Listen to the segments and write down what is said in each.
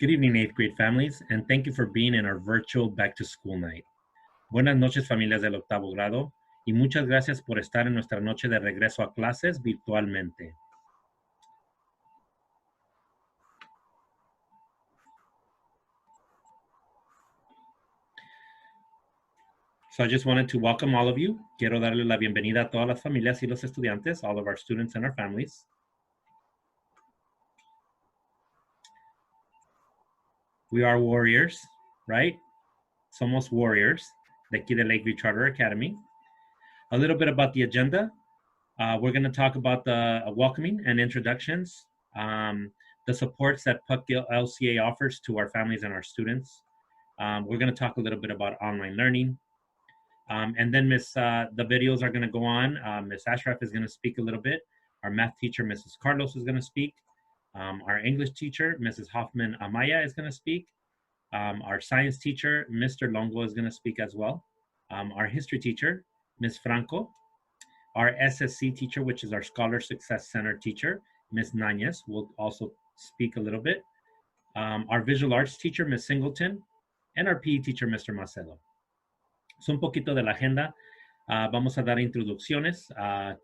Good evening, 8th grade families, and thank you for being in our virtual back to school night. Buenas noches, familias del octavo grado, y muchas gracias por estar en nuestra noche de regreso a clases virtualmente. So I just wanted to welcome all of you. Quiero darle la bienvenida a todas las familias y los estudiantes, all of our students and our families. We are warriors, right? Somos warriors de aquí de Lakeview Charter Academy. A little bit about the agenda. We're going to talk about the welcoming and introductions, the supports that PUC LCA offers to our families and our students. We're going to talk a little bit about online learning. And then the videos are going to go on. Miss Ashraf is going to speak a little bit. Our math teacher, Mrs. Carlos, is going to speak. Our English teacher, Mrs. Hoffman Amaya, is going to speak. Our science teacher, Mr. Longo, is going to speak as well. Our history teacher, Ms. Franco. Our SSC teacher, which is our Scholar Success Center teacher, Ms. Nanez, will also speak a little bit. Our visual arts teacher, Ms. Singleton, and our PE teacher, Mr. Macedo. So un poquito de la agenda. Vamos a dar introducciones.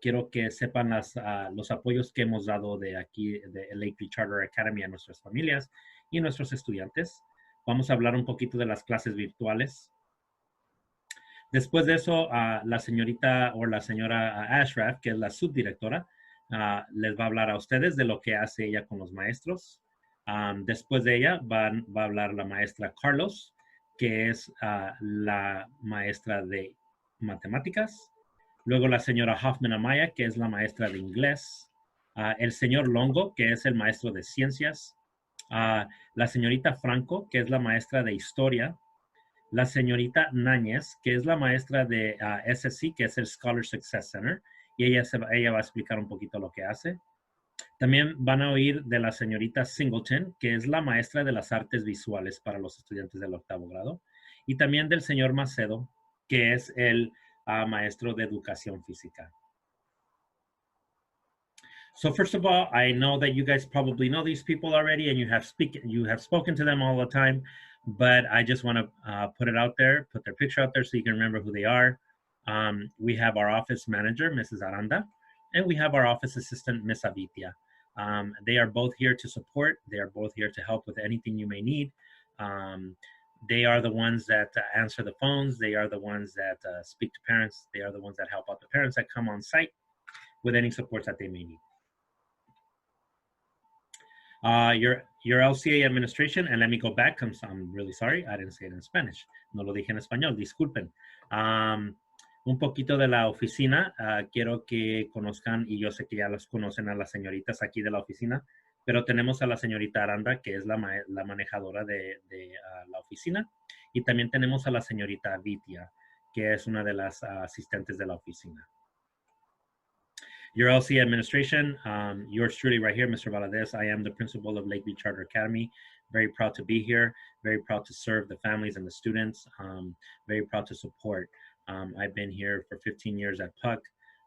Quiero que sepan los apoyos que hemos dado de aquí, de Lakeview Charter Academy, a nuestras familias y nuestros estudiantes. Vamos a hablar un poquito de las clases virtuales. Después de eso, la señorita o la señora Ashraf, que es la subdirectora, les va a hablar a ustedes de lo que hace ella con los maestros. Después de ella va a hablar la maestra Carlos, que es la maestra de matemáticas. Luego la señora Hoffman Amaya, que es la maestra de inglés. El señor Longo, que es el maestro de ciencias. La señorita Franco, que es la maestra de historia. La señorita Nanez, que es la maestra de SSC, que es el Scholar Success Center, y ella va a explicar un poquito lo que hace. También van a oír de la señorita Singleton, que es la maestra de las artes visuales para los estudiantes del octavo grado, y también del señor Macedo, que es el maestro de educación física. So first of all, I know that you guys probably know these people already, and you have spoken to them all the time. But I just want to put it out there, put their picture out there so you can remember who they are. We have our office manager, Mrs. Aranda, and we have our office assistant, Miss Avitia. They are both here to support. They are both here to help with anything you may need. They are the ones that answer the phones. They are the ones that speak to parents. They are the ones that help out the parents that come on site with any supports that they may need. Your LCA administration, and let me go back, I'm really sorry, I didn't say it in Spanish. No lo dije en español, disculpen. Un poquito de la oficina, quiero que conozcan, y yo sé que ya las conocen a las señoritas aquí de la oficina, pero tenemos a la señorita Aranda, que es la manejadora de la oficina, y también tenemos a la señorita Vitia, que es una de las asistentes de la oficina. Your LCA administration, yours truly right here, Mr. Valadez. I am the principal of Lakeview Charter Academy. Very proud to be here. Very proud to serve the families and the students. Very proud to support. I've been here for 15 years at PUC,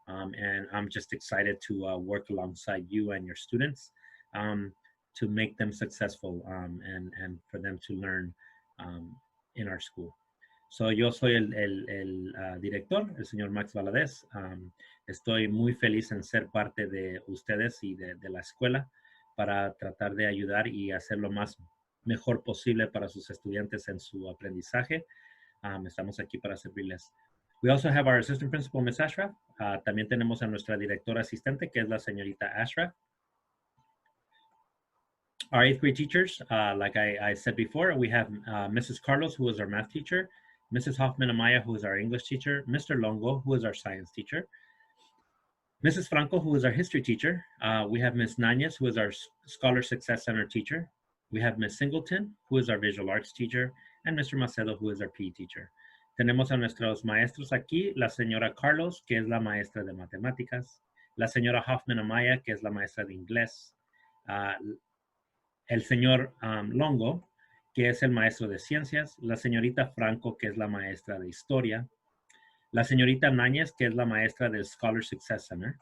and I'm just excited to work alongside you and your students to make them successful and for them to learn in our school. So, yo soy el director, el señor Max Valadez. Estoy muy feliz en ser parte de ustedes y de la escuela para tratar de ayudar y hacer lo más mejor posible para sus estudiantes en su aprendizaje. Estamos aquí para servirles. We also have our assistant principal, Ms. Ashraf. También tenemos a nuestra directora asistente, que es la señorita Ashraf. Our 8th grade teachers, like I said before, we have Mrs. Carlos, who is our math teacher, Mrs. Hoffman Amaya, who is our English teacher, Mr. Longo, who is our science teacher, Mrs. Franco, who is our history teacher. We have Ms. Nanez, who is our Scholar Success Center teacher. We have Ms. Singleton, who is our visual arts teacher, and Mr. Macedo, who is our PE teacher. Tenemos a nuestros maestros aquí, la señora Carlos, que es la maestra de matemáticas, la señora Hoffman Amaya, que es la maestra de inglés, el señor Longo, que es el maestro de ciencias, la señorita Franco, que es la maestra de historia, la señorita Nanez, que es la maestra del Scholar Success Center,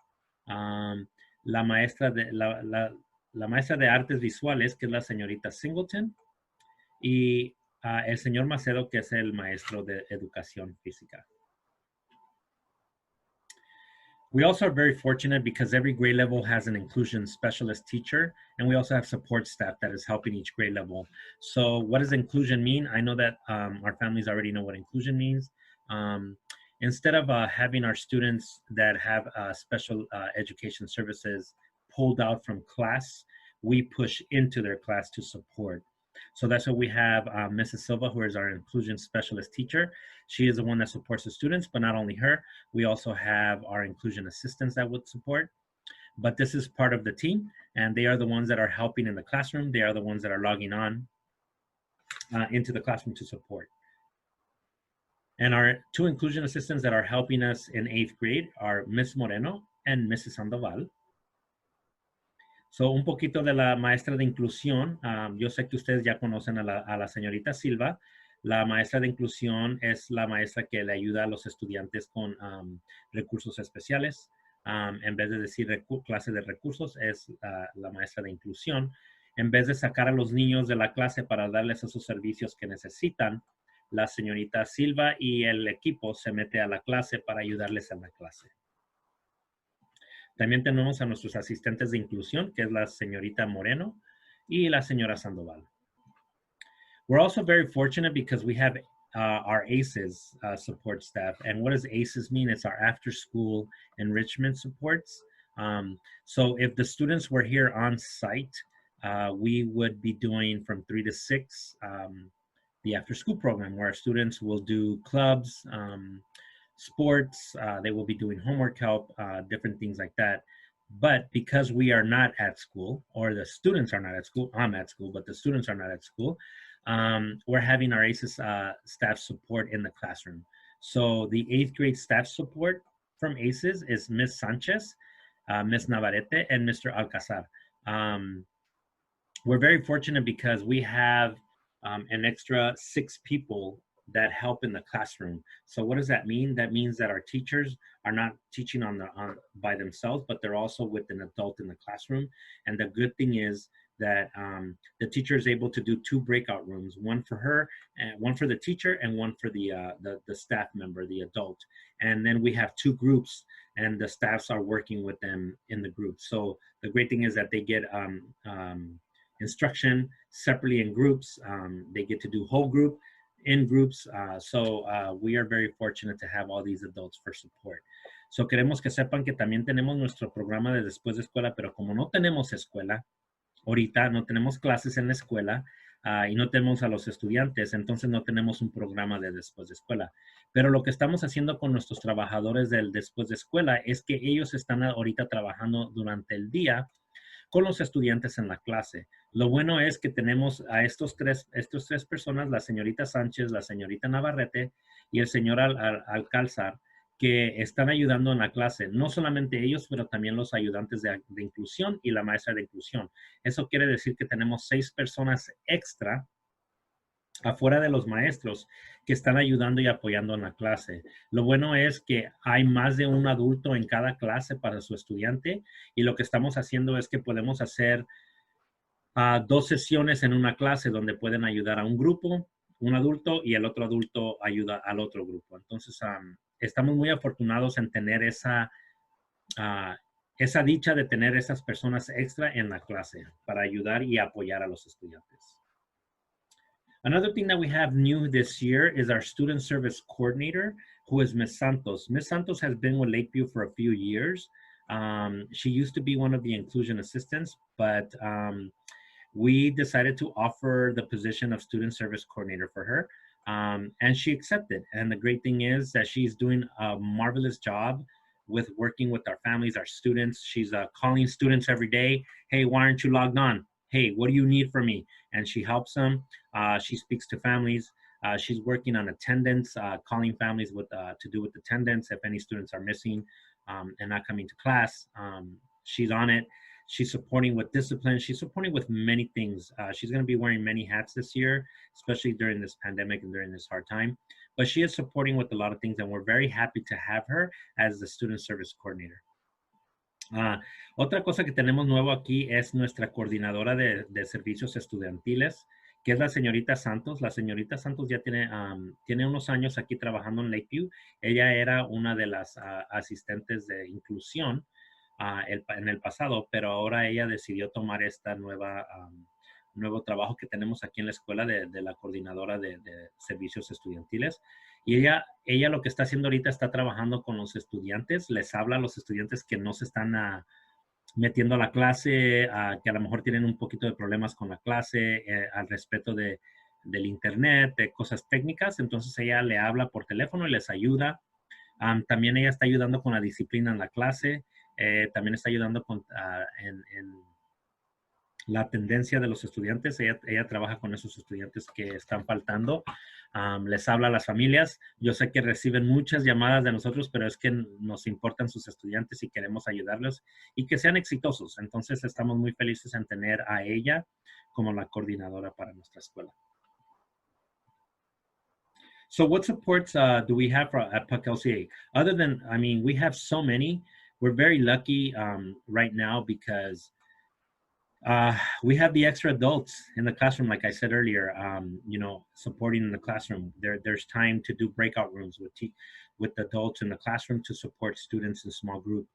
la maestra de artes visuales, que es la señorita Singleton, y el señor Macedo, que es el maestro de educación física. We also are very fortunate because every grade level has an inclusion specialist teacher, and we also have support staff that is helping each grade level. So what does inclusion mean? I know that our families already know what inclusion means. Instead of having our students that have special education services pulled out from class, we push into their class to support. So that's what we have Mrs. Silva, who is our inclusion specialist teacher. She is the one that supports the students, but not only her, we also have our inclusion assistants that would support. But this is part of the team, and they are the ones that are helping in the classroom. They are the ones that are logging on into the classroom to support. And our two inclusion assistants that are helping us in 8th grade are Miss Moreno and Mrs. Sandoval. So, un poquito de la maestra de inclusión. Yo sé que ustedes ya conocen a la señorita Silva. La maestra de inclusión es la maestra que le ayuda a los estudiantes con recursos especiales. En vez de decir clase de recursos, es la maestra de inclusión. En vez de sacar a los niños de la clase para darles esos servicios que necesitan, la señorita Silva y el equipo se mete a la clase para ayudarles en la clase. También tenemos a nuestros asistentes de inclusión, que es la señorita Moreno y la señora Sandoval. We're also very fortunate because we have our ACEs support staff. And what does ACEs mean? It's our after school enrichment supports. So if the students were here on site, we would be doing from 3 to 6 the after school program where our students will do clubs, sports, they will be doing homework help, different things like that. But because we are not at school, or the students are not at school, I'm at school, but the students are not at school, we're having our ACES staff support in the classroom. So the 8th grade staff support from ACES is Miss Sanchez, Miss Navarrete, and Mr. Alcazar. We're very fortunate because we have an extra 6 people that help in the classroom. So what does that mean? That means that our teachers are not teaching by themselves, but they're also with an adult in the classroom. And the good thing is that the teacher is able to do 2 breakout rooms, one for her, and one for the teacher, and one for the staff member, the adult. And then we have 2 groups, and the staffs are working with them in the group. So the great thing is that they get instruction separately in groups. They get to do whole group, in groups. So we are very fortunate to have all these adults for support. So queremos que sepan que también tenemos nuestro programa de después de escuela, pero como no tenemos escuela, ahorita no tenemos clases en la escuela y no tenemos a los estudiantes, entonces no tenemos un programa de después de escuela. Pero lo que estamos haciendo con nuestros trabajadores del después de escuela es que ellos están ahorita trabajando durante el día con los estudiantes en la clase. Lo bueno es que tenemos a estos tres personas, la señorita Sánchez, la señorita Navarrete y el señor Alcázar, que están ayudando en la clase. No solamente ellos, pero también los ayudantes de inclusión y la maestra de inclusión. Eso quiere decir que tenemos 6 personas extra afuera de los maestros que están ayudando y apoyando en la clase. Lo bueno es que hay más de un adulto en cada clase para su estudiante y lo que estamos haciendo es que podemos hacer 2 sesiones en una clase donde pueden ayudar a un grupo, un adulto, y el otro adulto ayuda al otro grupo. Entonces, estamos muy afortunados en tener esa dicha de tener esas personas extra en la clase para ayudar y apoyar a los estudiantes. Another thing that we have new this year is our student service coordinator, who is Ms. Santos. Ms. Santos has been with Lakeview for a few years. She used to be one of the inclusion assistants, but we decided to offer the position of student service coordinator for her, and she accepted. And the great thing is that she's doing a marvelous job with working with our families, our students. She's calling students every day. Hey, why aren't you logged on? Hey, what do you need from me? And she helps them. She speaks to families. She's working on attendance, calling families to do with attendance if any students are missing and not coming to class. She's on it. She's supporting with discipline. She's supporting with many things. She's going to be wearing many hats this year, especially during this pandemic and during this hard time. But she is supporting with a lot of things, and we're very happy to have her as the student service coordinator. Otra cosa que tenemos nuevo aquí es nuestra coordinadora de servicios estudiantiles, que es la señorita Santos. La señorita Santos ya tiene unos años aquí trabajando en Lakeview. Ella era una de las asistentes de inclusión en el pasado, pero ahora ella decidió tomar esta nuevo trabajo que tenemos aquí en la escuela de la coordinadora de servicios estudiantiles. Y ella lo que está haciendo ahorita está trabajando con los estudiantes, les habla a los estudiantes que no se están metiendo a la clase, que a lo mejor tienen un poquito de problemas con la clase, al respecto del internet, de cosas técnicas. Entonces ella le habla por teléfono y les ayuda. También ella está ayudando con la disciplina en la clase. También está ayudando en la tendencia de los estudiantes. Ella trabaja con esos estudiantes que están faltando. Les habla a las familias. Yo sé que reciben muchas llamadas de nosotros, pero es que nos importan sus estudiantes y queremos ayudarlos y que sean exitosos. Entonces estamos muy felices en tener a ella como la coordinadora para nuestra escuela. So what supports do we have at PUC LCA? Other than, I mean, we have so many. We're very lucky right now because we have the extra adults in the classroom, like I said earlier, supporting in the classroom. There's time to do breakout rooms with the adults in the classroom to support students in small group.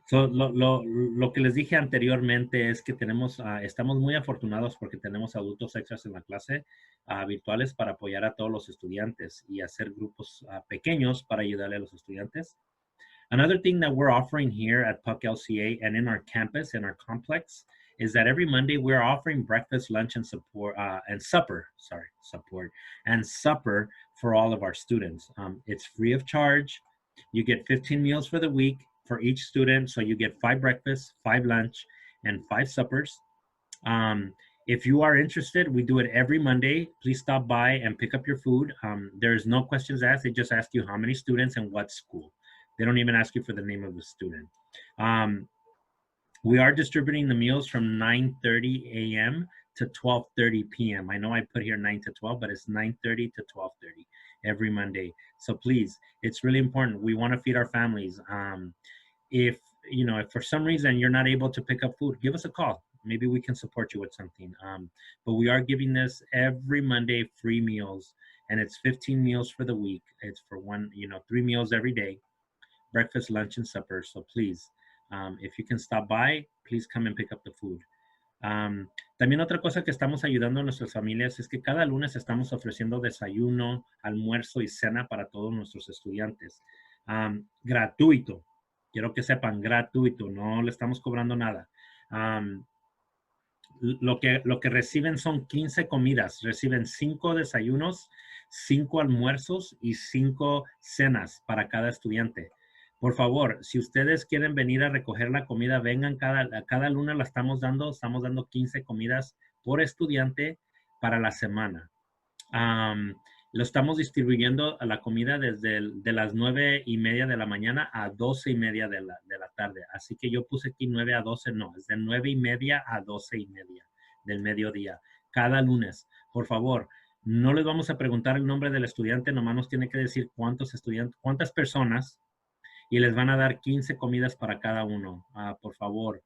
So, lo que les dije anteriormente es que estamos muy afortunados porque tenemos adultos extras en la clase virtuales para apoyar a todos los estudiantes y hacer grupos pequeños para ayudarle a los estudiantes. Another thing that we're offering here at PUC LCA and in our campus, in our complex, is that every Monday we're offering breakfast, lunch, and supper for all of our students. It's free of charge. You get 15 meals for the week for each student. So you get 5 breakfasts, 5 lunch, and 5 suppers. If you are interested, we do it every Monday. Please stop by and pick up your food. There's no questions asked. They just ask you how many students and what school. They don't even ask you for the name of the student. We are distributing the meals from 9:30 a.m. to 12:30 p.m. I know I put here 9 to 12, but it's 9:30 to 12:30 every Monday. So please, it's really important. We want to feed our families. If for some reason you're not able to pick up food, give us a call. Maybe we can support you with something. But we are giving this every Monday free meals, and it's 15 meals for the week. It's for 3 meals every day. Breakfast, lunch, and supper. So please, if you can stop by, please come and pick up the food. También otra cosa que estamos ayudando a nuestras familias es que cada lunes estamos ofreciendo desayuno, almuerzo y cena para todos nuestros estudiantes. Gratuito. Quiero que sepan, gratuito. No le estamos cobrando nada. Lo que reciben son 15 comidas. Reciben 5 desayunos, 5 almuerzos y 5 cenas para cada estudiante. Por favor, si ustedes quieren venir a recoger la comida, vengan cada lunes estamos dando 15 comidas por estudiante para la semana. Lo estamos distribuyendo a la comida de las 9:30 de la mañana a 12:30 de la tarde. Así que yo puse aquí 9 a 12, no, es de 9:30 a 12:30 del mediodía, cada lunes. Por favor, no les vamos a preguntar el nombre del estudiante, nomás nos tiene que decir cuántas personas, y les van a dar 15 comidas para cada uno. Por favor,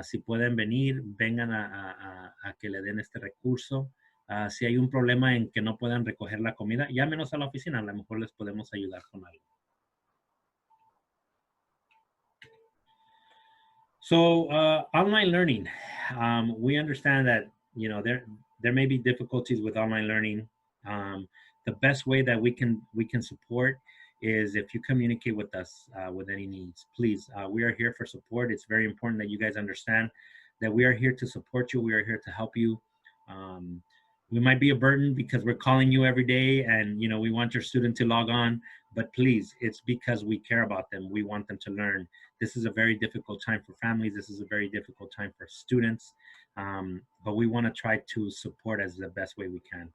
si pueden venir, vengan a que le den este recurso. Si hay un problema en que no puedan recoger la comida, llámenos a la oficina, a lo mejor les podemos ayudar con algo. So, online learning. We understand that, there may be difficulties with online learning. The best way that we can support is if you communicate with us with any needs. Please, we are here for support. It's very important that you guys understand that we are here to support you. We are here to help you. We might be a burden because we're calling you every day and, we want your student to log on, but please, it's because we care about them. We want them to learn. This is a very difficult time for families. This is a very difficult time for students, but we want to try to support as the best way we can.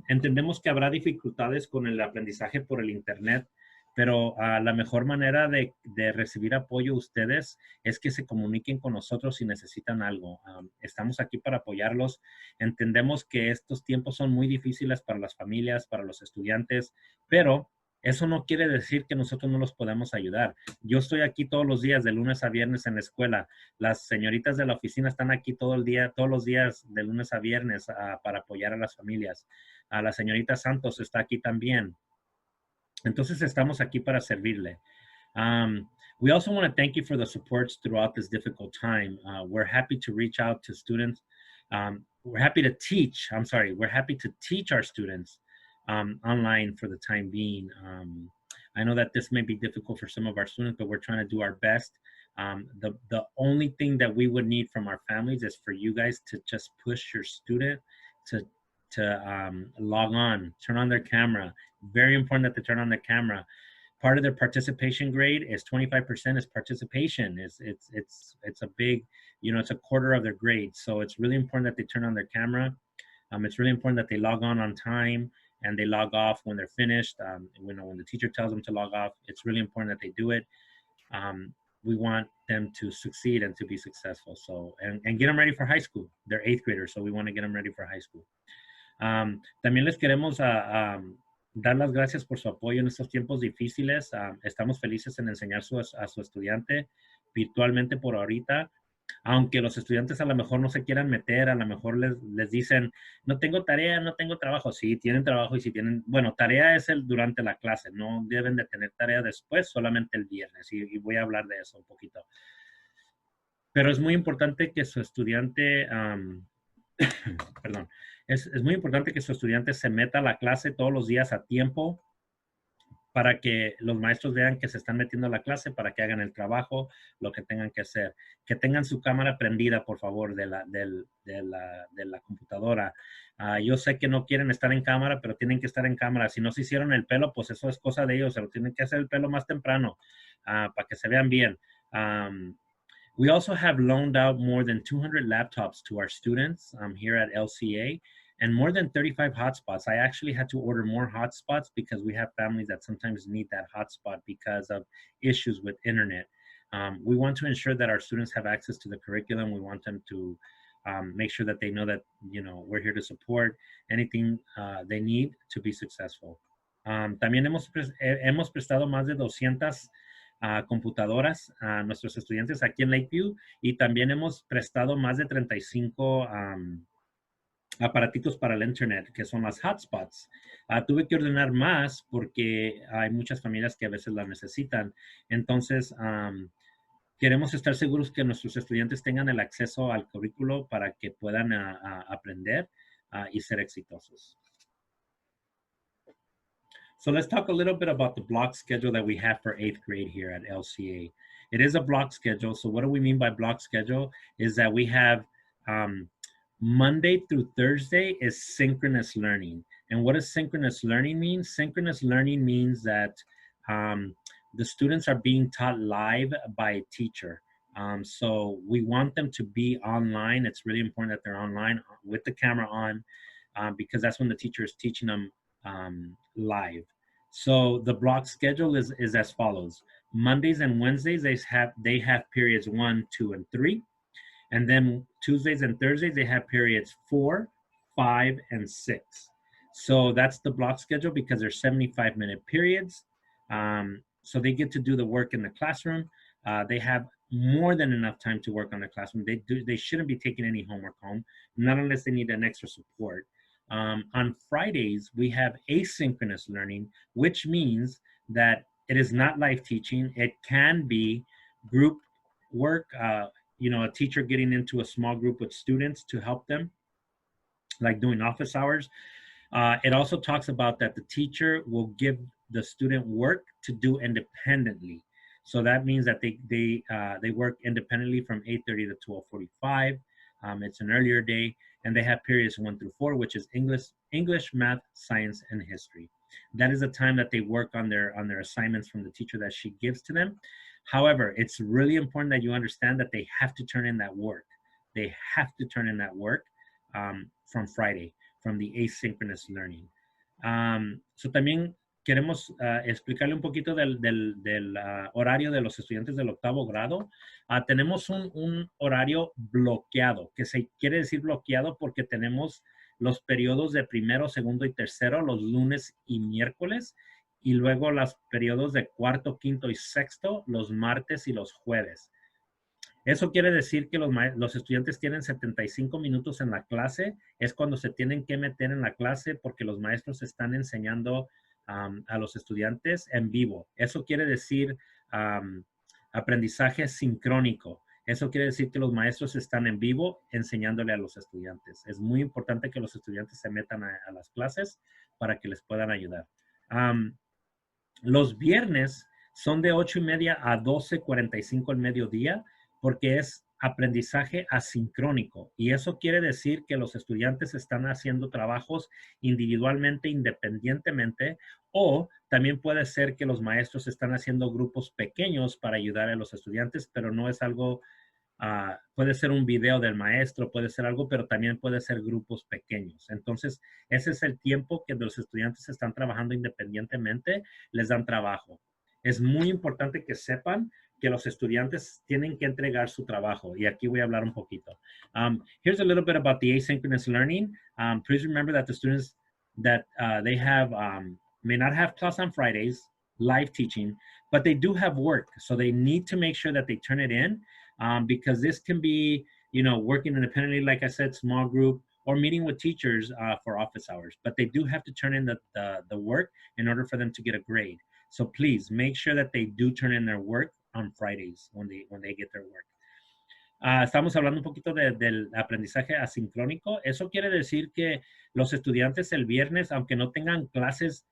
Entendemos que habrá dificultades con el aprendizaje por el internet, pero la mejor manera de recibir apoyo a ustedes es que se comuniquen con nosotros si necesitan algo. Estamos aquí para apoyarlos. Entendemos que estos tiempos son muy difíciles para las familias, para los estudiantes, pero Eso no quiere decir que nosotros no los podamos ayudar. Yo estoy aquí todos los días, de lunes a viernes en la escuela. Las señoritas de la oficina están aquí todo el día, todos los días, de lunes a viernes, para apoyar a las familias. La señorita Santos está aquí también. Entonces estamos aquí para servirle. We also want to thank you for the supports throughout this difficult time. We're happy to reach out to students. We're happy to teach. We're happy to teach our students online for the time being. I know that this may be difficult for some of our students, but we're trying to do our best. The only thing that we would need from our families is for you guys to just push your student to log on, turn on their camera. Very important that they turn on their camera. Part of their participation grade is 25% is participation. It's a big, it's a quarter of their grade. So it's really important that they turn on their camera. It's really important that they log on time and they log off when they're finished. When the teacher tells them to log off, it's really important that they do it. We want them to succeed and to be successful. So, and get them ready for high school. They're 8th graders, so we want to get them ready for high school. También les queremos dar las gracias por su apoyo en estos tiempos difíciles. Estamos felices en enseñar a su estudiante virtualmente por ahorita. Aunque los estudiantes a lo mejor no se quieran meter, a lo mejor les dicen, no tengo tarea, no tengo trabajo. Sí, tienen trabajo y si tienen, bueno, tarea es durante la clase, no deben de tener tarea después, solamente el viernes. Y voy a hablar de eso un poquito. Pero es muy importante que su estudiante, perdón, es muy importante que su estudiante se meta a la clase todos los días a tiempo para que los maestros vean que se están metiendo a la clase, para que hagan el trabajo, lo que tengan que hacer. Que tengan su cámara prendida, por favor, de la computadora. Yo sé que no quieren estar en cámara, pero tienen que estar en cámara. Si no se hicieron el pelo, pues eso es cosa de ellos. Se lo tienen que hacer el pelo más temprano para que se vean bien. We also have loaned out more than 200 laptops to our students here at LCA. And more than 35 hotspots. I actually had to order more hotspots because we have families that sometimes need that hotspot because of issues with internet. We want to ensure that our students have access to the curriculum. We want them to make sure that they know that, we're here to support anything they need to be successful. También hemos prestado más de 200 computadoras a nuestros estudiantes aquí en Lakeview y también hemos prestado más de 35 aparatitos para el internet, que son las hotspots. Tuve que ordenar más porque hay muchas familias que a veces las necesitan. Entonces, queremos estar seguros que nuestros estudiantes tengan el acceso al currículo para que puedan aprender y ser exitosos. So let's talk a little bit about the block schedule that we have for 8th grade here at LCA. It is a block schedule. So what do we mean by block schedule? Is that we have Monday through Thursday is synchronous learning. And what does synchronous learning mean? Synchronous learning means that the students are being taught live by a teacher. So we want them to be online. It's really important that they're online with the camera on because that's when the teacher is teaching them live. So the block schedule is as follows. Mondays and Wednesdays, they have periods 1, 2, and 3. And then Tuesdays and Thursdays, they have periods 4, 5, and 6. So that's the block schedule because they're 75-minute periods. So they get to do the work in the classroom. They have more than enough time to work on the classroom. They shouldn't be taking any homework home, not unless they need an extra support. On Fridays, we have asynchronous learning, which means that it is not live teaching. It can be group work, a teacher getting into a small group with students to help them, like doing office hours. It also talks about that the teacher will give the student work to do independently. So that means that they work independently from 8:30 to 12:45. It's an earlier day, and they have periods 1 through 4, which is English, math, science, and history. That is the time that they work on their assignments from the teacher that she gives to them. However, it's really important that you understand that they have to turn in that work. They have to turn in that work from Friday, from the asynchronous learning. So también queremos explicarle un poquito del horario de los estudiantes del 8º grado. Tenemos un horario bloqueado, que se quiere decir bloqueado porque tenemos los periodos de primero, segundo y tercero, los lunes y miércoles, y luego los periodos de cuarto, quinto y sexto, los martes y los jueves. Eso quiere decir que los estudiantes tienen 75 minutos en la clase. Es cuando se tienen que meter en la clase porque los maestros están enseñando a los estudiantes en vivo. Eso quiere decir aprendizaje sincrónico. Eso quiere decir que los maestros están en vivo enseñándole a los estudiantes. Es muy importante que los estudiantes se metan a las clases para que les puedan ayudar. Los viernes son de 8:30 a 12:45 el mediodía porque es aprendizaje asincrónico y eso quiere decir que los estudiantes están haciendo trabajos individualmente, independientemente, o también puede ser que los maestros están haciendo grupos pequeños para ayudar a los estudiantes, pero no es algo, puede ser un video del maestro, puede ser algo, pero también puede ser grupos pequeños. Entonces, ese es el tiempo que los estudiantes están trabajando independientemente, les dan trabajo. Es muy importante que sepan que los estudiantes tienen que entregar su trabajo. Y aquí voy a hablar un poquito. Here's a little bit about the asynchronous learning. Please remember that the students that they have may not have class on Fridays, live teaching, but they do have work. So they need to make sure that they turn it in because this can be, you know, working independently, like I said, small group, or meeting with teachers for office hours. But they do have to turn in the work in order for them to get a grade. So please make sure that they do turn in their work on Fridays when they get their work. Estamos hablando un poquito del aprendizaje asincrónico. Eso quiere decir que los estudiantes el viernes, aunque no tengan clases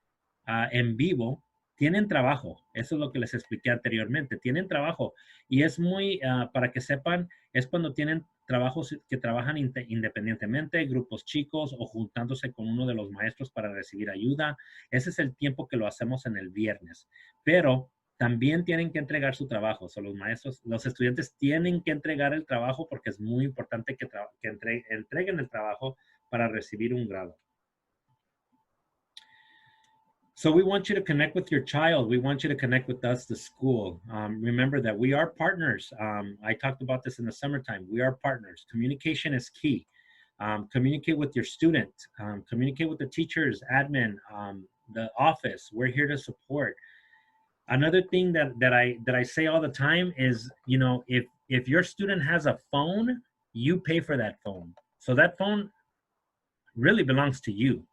en vivo, tienen trabajo. Eso es lo que les expliqué anteriormente. Tienen trabajo. Y es muy, para que sepan, es cuando tienen trabajos que trabajan independientemente, grupos chicos o juntándose con uno de los maestros para recibir ayuda. Ese es el tiempo que lo hacemos en el viernes. Pero también tienen que entregar su trabajo. So, los maestros, los estudiantes tienen que entregar el trabajo porque es muy importante que entreguen el trabajo para recibir un grado. So we want you to connect with your child. We want you to connect with us, the school. Remember that we are partners. I talked about this in the summertime. We are partners. Communication is key. Communicate with your student. Communicate with the teachers, admin, the office. We're here to support. Another thing that I say all the time is, you know, if your student has a phone, you pay for that phone. So that phone really belongs to you.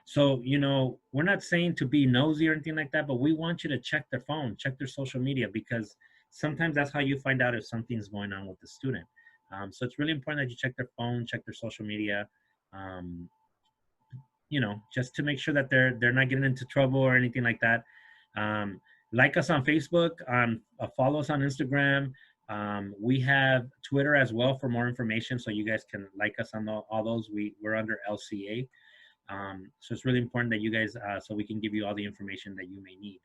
So, you know, we're not saying to be nosy or anything like that, but we want you to check their phone, check their social media, because sometimes that's how you find out if something's going on with the student. So it's really important that you check their phone, check their social media, you know, just to make sure that they're not getting into trouble or anything like that. Like us on Facebook, follow us on Instagram. We have Twitter as well for more information, so you guys can like us on all those. We're under LCA. So it's really important that you guys, so we can give you all the information that you may need.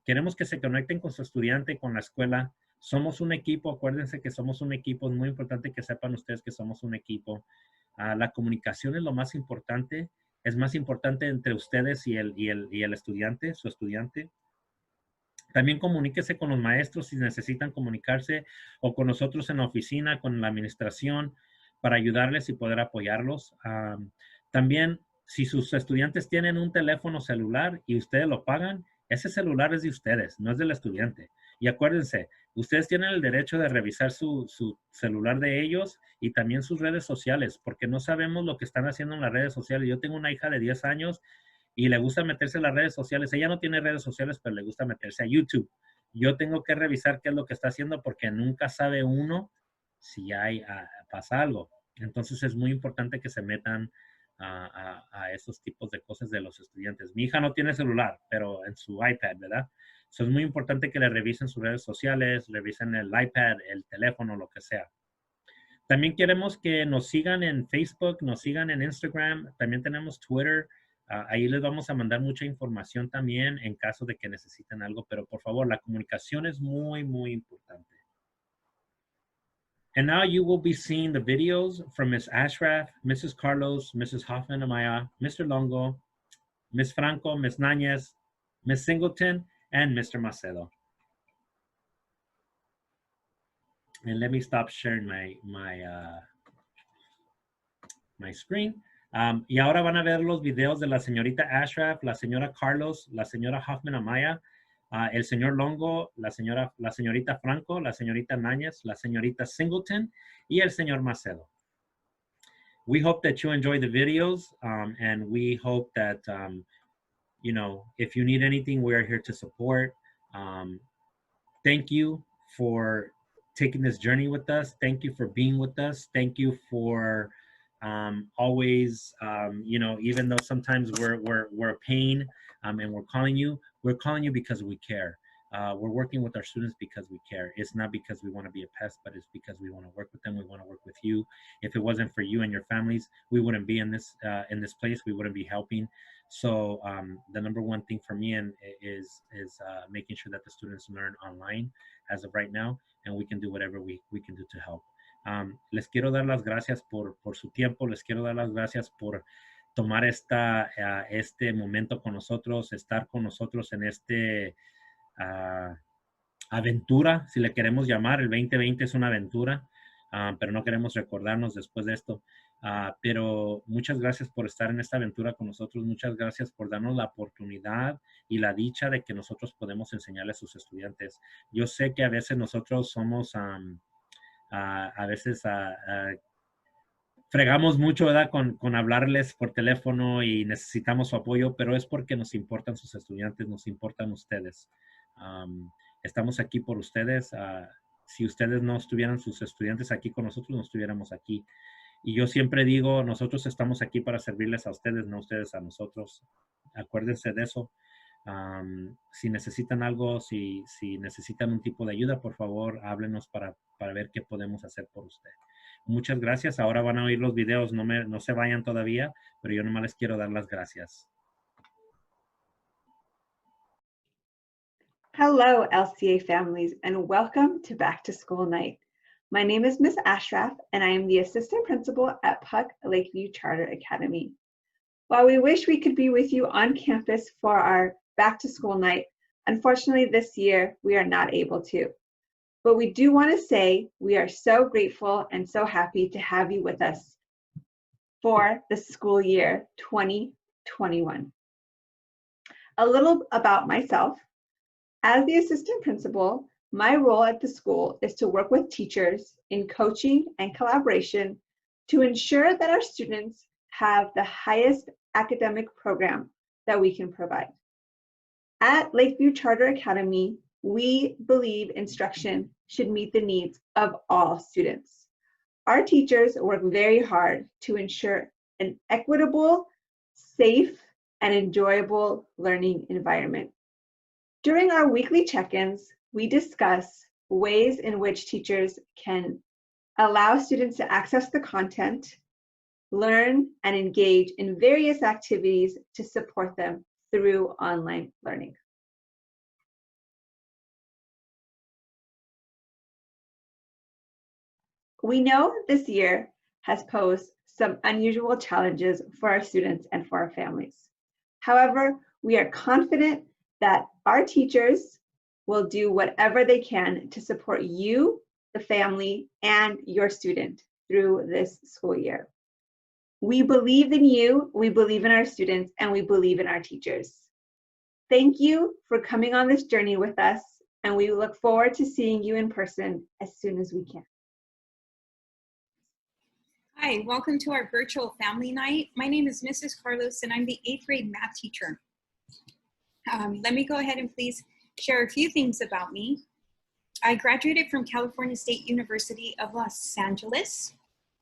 Queremos que se conecten con su estudiante, con la escuela. Somos un equipo, acuérdense que somos un equipo. Es muy importante que sepan ustedes que somos un equipo. La comunicación es lo más importante. Es más importante entre ustedes y el estudiante, su estudiante. También comuníquese con los maestros si necesitan comunicarse o con nosotros en la oficina, con la administración, para ayudarles y poder apoyarlos. También, si sus estudiantes tienen un teléfono celular y ustedes lo pagan, ese celular es de ustedes, no es del estudiante. Y acuérdense, ustedes tienen el derecho de revisar su celular de ellos y también sus redes sociales, porque no sabemos lo que están haciendo en las redes sociales. Yo tengo una hija de 10 años y le gusta meterse en las redes sociales. Ella no tiene redes sociales, pero le gusta meterse a YouTube. Yo tengo que revisar qué es lo que está haciendo porque nunca sabe uno si pasa algo. Entonces es muy importante que se metan a esos tipos de cosas de los estudiantes. Mi hija no tiene celular, pero en su iPad, ¿verdad? So es muy importante que le revisen sus redes sociales, revisen el iPad, el teléfono, lo que sea. También queremos que nos sigan en Facebook, nos sigan en Instagram, también tenemos Twitter. Ahí les vamos a mandar mucha información también en caso de que necesiten algo, pero por favor, la comunicación es muy, muy importante. And now you will be seeing the videos from Ms. Ashraf, Mrs. Carlos, Mrs. Hoffman Amaya, Mr. Longo, Ms. Franco, Ms. Náñez, Ms. Singleton, and Mr. Macedo. And let me stop sharing my screen Y ahora van a ver los videos de la señorita Ashraf, la señora Carlos, la señora Hoffman Amaya, el señor Longo, la señorita Franco, la señorita Náñez, la señorita Singleton, y el señor Macedo. We hope that you enjoy the videos, and we hope that, you know, if you need anything, we are here to support. Thank you for taking this journey with us. Thank you for being with us. Thank you for always, you know, even though sometimes we're a pain and we're calling you because we care. We're working with our students because we care. It's not because we want to be a pest, but it's because we want to work with them. We want to work with you. If it wasn't for you and your families, we wouldn't be in this place. We wouldn't be helping. So the number one thing for me is making sure that the students learn online as of right now, and we can do whatever we can do to help. Les quiero dar las gracias por su tiempo. Les quiero dar las gracias por tomar este momento con nosotros, estar con nosotros en aventura, si le queremos llamar. El 2020 es una aventura, pero no queremos recordarnos después de esto. Pero muchas gracias por estar en esta aventura con nosotros. Muchas gracias por darnos la oportunidad y la dicha de que nosotros podemos enseñarle a sus estudiantes. Yo sé que a veces nosotros somos, a veces fregamos mucho, ¿verdad? Con hablarles por teléfono y necesitamos su apoyo, pero es porque nos importan sus estudiantes, nos importan ustedes. Estamos aquí por ustedes. Si ustedes no estuvieran, sus estudiantes aquí con nosotros, no estuviéramos aquí. Y yo siempre digo, nosotros estamos aquí para servirles a ustedes, no ustedes a nosotros. Acuérdense de eso. Si necesitan algo, si necesitan un tipo de ayuda, por favor, háblenos para ver qué podemos hacer por usted. Muchas gracias. Ahora van a oír los videos. No se vayan todavía, pero yo nomás les quiero dar las gracias. Hello, LCA families, and welcome to Back to School Night. My name is Ms. Ashraf, and I am the assistant principal at PUC Lakeview Charter Academy. While we wish we could be with you on campus for our Back to School Night, unfortunately this year we are not able to. But we do want to say we are so grateful and so happy to have you with us for the school year 2021. A little about myself. As the assistant principal, my role at the school is to work with teachers in coaching and collaboration to ensure that our students have the highest academic program that we can provide. At Lakeview Charter Academy, we believe instruction should meet the needs of all students. Our teachers work very hard to ensure an equitable, safe, and enjoyable learning environment. During our weekly check-ins, we discuss ways in which teachers can allow students to access the content, learn, and engage in various activities to support them through online learning. We know this year has posed some unusual challenges for our students and for our families. However, we are confident that our teachers will do whatever they can to support you, the family, and your student through this school year. We believe in you, we believe in our students, and we believe in our teachers. Thank you for coming on this journey with us, and we look forward to seeing you in person as soon as we can. Hi, welcome to our virtual family night. My name is Mrs. Carlos, and I'm the 8th grade math teacher. Let me go ahead and please share a few things about me. I graduated from California State University of Los Angeles.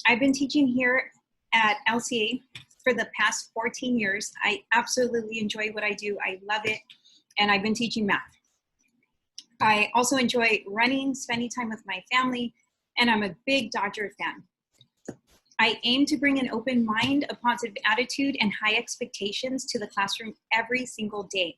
I've been teaching here at LCA for the past 14 years. I absolutely enjoy what I do. I love it, and I've been teaching math. I also enjoy running, spending time with my family, and I'm a big Dodger fan. I aim to bring an open mind, a positive attitude, and high expectations to the classroom every single day.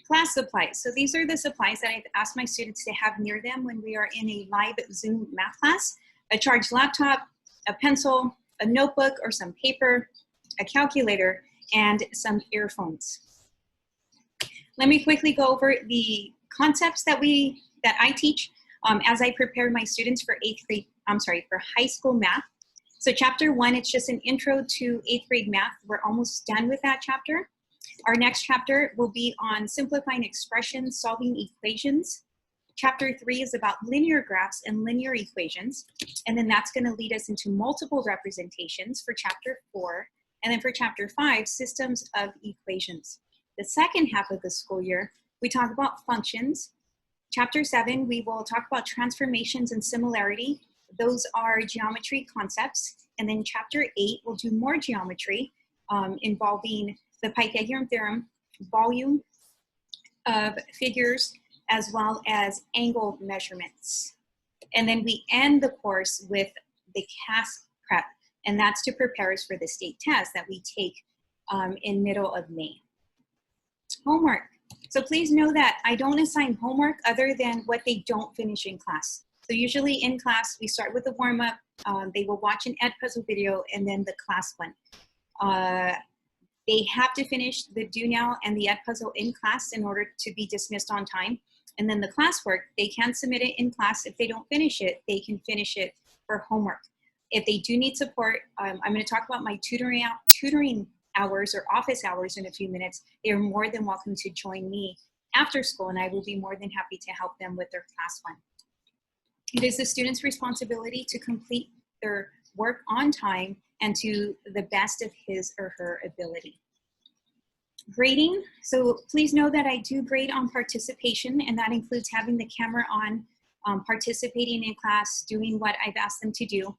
Class supplies. So these are the supplies that I've asked my students to have near them when we are in a live Zoom math class: a charged laptop, a pencil, a notebook or some paper, a calculator, and some earphones. Let me quickly go over the concepts that I teach as I prepare my students for high school math. So chapter 1, it's just an intro to 8th grade math. We're almost done with that chapter. Our next chapter will be on simplifying expressions, solving equations. Chapter 3 is about linear graphs and linear equations. And then that's going to lead us into multiple representations for chapter 4. And then for chapter 5, systems of equations. The second half of the school year, we talk about functions. Chapter 7, we will talk about transformations and similarity. Those are geometry concepts. And then chapter 8, we'll do more geometry involving the Pythagorean theorem, volume of figures, as well as angle measurements. And then we end the course with the CAS prep, and that's to prepare us for the state test that we take in middle of May. Homework. So please know that I don't assign homework other than what they don't finish in class. So usually in class, we start with the warm-up, they will watch an Ed Puzzle video, and then the class one. They have to finish the Do Now and the Ed Puzzle in class in order to be dismissed on time. And then the classwork, they can submit it in class. If they don't finish it, they can finish it for homework. If they do need support, I'm going to talk about my tutoring hours or office hours in a few minutes. They are more than welcome to join me after school, and I will be more than happy to help them with their class one. It is the student's responsibility to complete their work on time and to the best of his or her ability. Grading, so please know that I do grade on participation, and that includes having the camera on, participating in class, doing what I've asked them to do.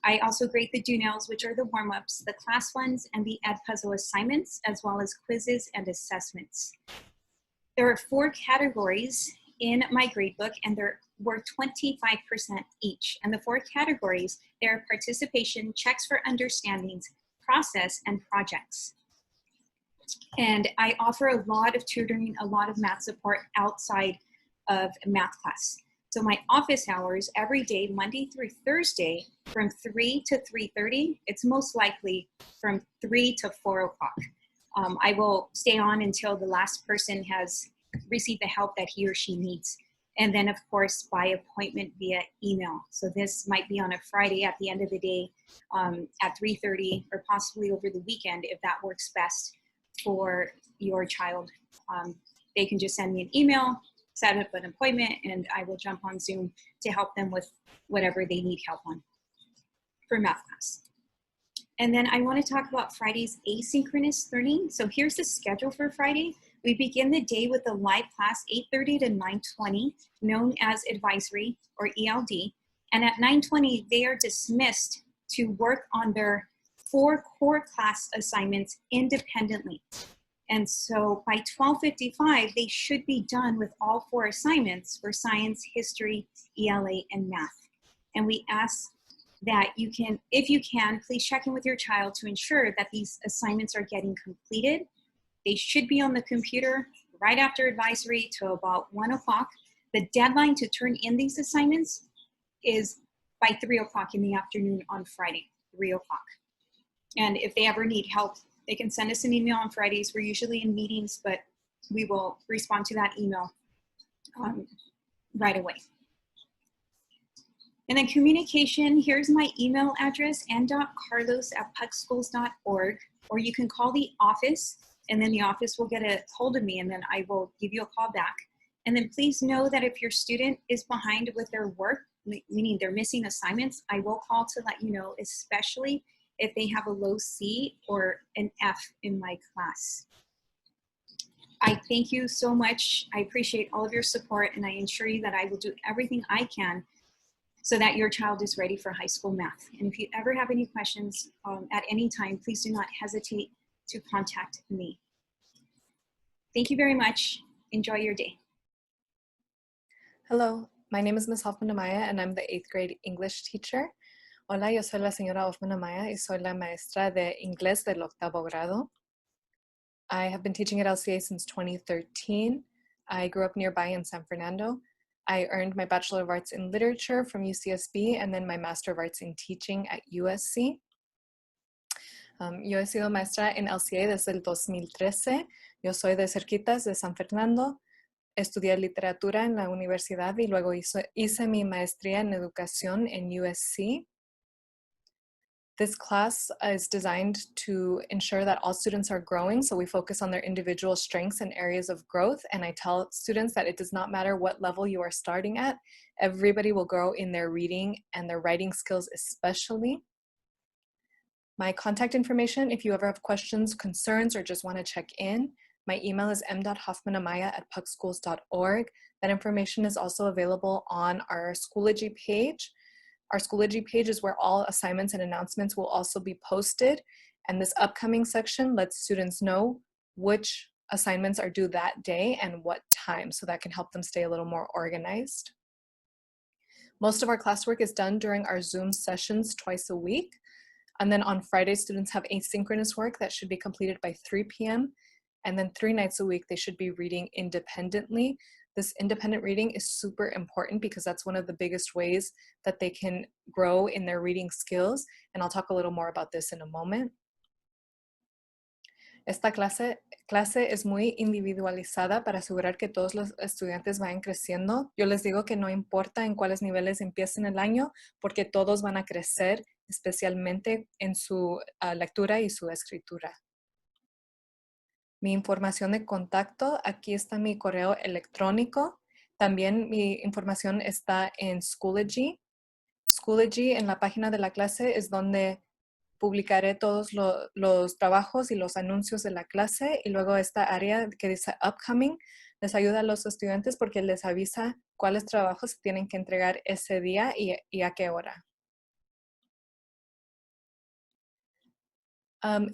I also grade the do-nows, which are the warm-ups, the class ones, and the Ed Puzzle assignments, as well as quizzes and assessments. There are 4 categories in my gradebook, and they're worth 25% each. And the 4 categories, they are participation, checks for understandings, process, and projects. And I offer a lot of tutoring, a lot of math support outside of math class. So my office hours every day, Monday through Thursday, from 3 to 3:30, it's most likely from 3 to 4 o'clock. I will stay on until the last person has received the help that he or she needs. And then of course, by appointment via email. So this might be on a Friday at the end of the day at 3:30, or possibly over the weekend if that works best for your child. They can just send me an email, set up an appointment, and I will jump on Zoom to help them with whatever they need help on for math class. And then I want to talk about Friday's asynchronous learning. So here's the schedule for Friday. We begin the day with a live class, 8:30 to 9:20, known as advisory or ELD. And at 9:20, they are dismissed to work on their 4 core class assignments independently. And so by 12:55, they should be done with all 4 assignments for science, history, ELA, and math. And we ask that you can, if you can, please check in with your child to ensure that these assignments are getting completed. They should be on the computer right after advisory till about 1 o'clock. The deadline to turn in these assignments is by 3 o'clock in the afternoon on Friday, 3 o'clock. And if they ever need help, they can send us an email on Fridays. We're usually in meetings, but we will respond to that email right away. And then communication, here's my email address, n.carlos@pucschools.org, or you can call the office, and then the office will get a hold of me, and then I will give you a call back. And then please know that if your student is behind with their work, meaning they're missing assignments, I will call to let you know, especially if they have a low C or an F in my class. I thank you so much. I appreciate all of your support, and I assure you that I will do everything I can so that your child is ready for high school math. And if you ever have any questions at any time, please do not hesitate to contact me. Thank you very much. Enjoy your day. Hello, my name is Ms. Hoffman Amaya, and I'm the 8th grade English teacher. Hola, yo soy la señora Hoffman Amaya y soy la maestra de inglés del 8º grado. I have been teaching at LCA since 2013. I grew up nearby in San Fernando. I earned my Bachelor of Arts in Literature from UCSB and then my Master of Arts in Teaching at USC. Yo he sido maestra en LCA desde el 2013. Yo soy de cerquitas de San Fernando. Estudié literatura en la universidad y luego hice mi maestría en educación en USC. This class is designed to ensure that all students are growing, so we focus on their individual strengths and areas of growth, and I tell students that it does not matter what level you are starting at, everybody will grow in their reading and their writing skills especially. My contact information, if you ever have questions, concerns, or just want to check in, my email is m.hoffmanamaya@pucschools.org. That information is also available on our Schoology page. Our Schoology page is where all assignments and announcements will also be posted. And this upcoming section lets students know which assignments are due that day and what time, so that can help them stay a little more organized. Most of our classwork is done during our Zoom sessions twice a week. And then on Friday, students have asynchronous work that should be completed by 3 p.m. And then 3 nights a week, they should be reading independently. This independent reading is super important because that's one of the biggest ways that they can grow in their reading skills. And I'll talk a little more about this in a moment. Esta clase es muy individualizada para asegurar que todos los estudiantes vayan creciendo. Yo les digo que no importa en cuáles niveles empiecen el año, porque todos van a crecer, especialmente en su lectura y su escritura. Mi información de contacto, aquí está mi correo electrónico. También mi información está en Schoology. Schoology, en la página de la clase, es donde publicaré todos los trabajos y los anuncios de la clase, y luego esta área que dice Upcoming les ayuda a los estudiantes porque les avisa cuáles trabajos tienen que entregar ese día y a qué hora.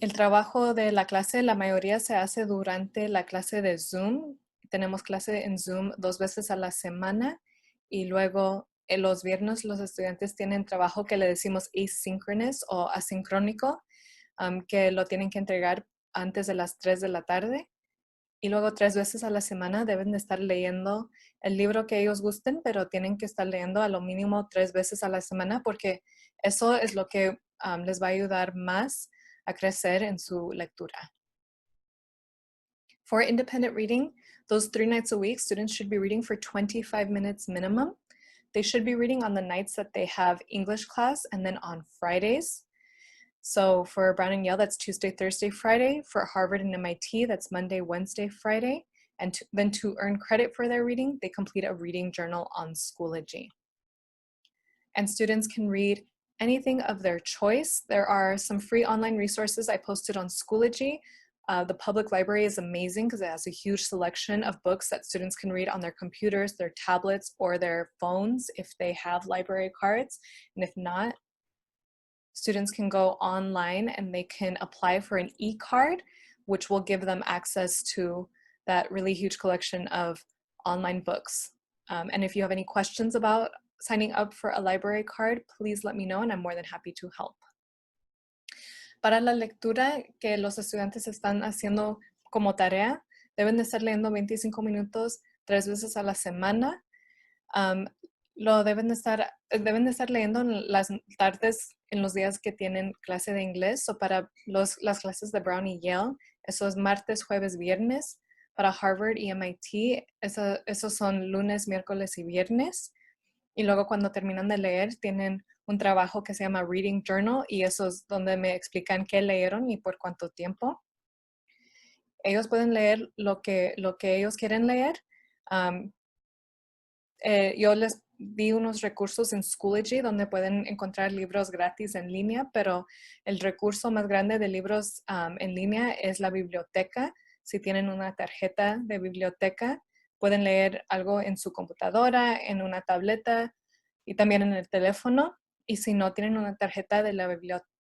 El trabajo de la clase, la mayoría se hace durante la clase de Zoom. Tenemos clase en Zoom 2 veces a la semana, y luego los viernes los estudiantes tienen trabajo que le decimos asynchronous o asincrónico, que lo tienen que entregar antes de las 3 de la tarde. Y luego 3 veces a la semana deben de estar leyendo el libro que ellos gusten, pero tienen que estar leyendo a lo mínimo 3 veces a la semana, porque eso es lo que les va a ayudar más a crecer en su lectura. For independent reading, those 3 nights a week, students should be reading for 25 minutes minimum. They should be reading on the nights that they have English class and then on Fridays. So for Brown and Yale, that's Tuesday, Thursday, Friday. For Harvard and MIT, that's Monday, Wednesday, Friday. And then to earn credit for their reading, they complete a reading journal on Schoology. And students can read anything of their choice. There are some free online resources I posted on Schoology. The public library is amazing because it has a huge selection of books that students can read on their computers, their tablets, or their phones if they have library cards. And if not, students can go online and they can apply for an e-card, which will give them access to that really huge collection of online books. And if you have any questions about signing up for a library card, please let me know and I'm more than happy to help. Para la lectura que los estudiantes están haciendo como tarea, deben de estar leyendo 25 minutos 3 veces a la semana. Lo deben de estar leyendo en las tardes, en los días que tienen clase de inglés. O para las clases de Brown y Yale, eso es martes, jueves, viernes. Para Harvard y MIT, esos son lunes, miércoles y viernes. Y luego cuando terminan de leer, tienen un trabajo que se llama Reading Journal, y eso es donde me explican qué leyeron y por cuánto tiempo. Ellos pueden leer lo que ellos quieren leer. Yo les di unos recursos en Schoology donde pueden encontrar libros gratis en línea, pero el recurso más grande de libros en línea es la biblioteca. Si tienen una tarjeta de biblioteca, pueden leer algo en su computadora, en una tableta y también en el teléfono. Y si no tienen una tarjeta de la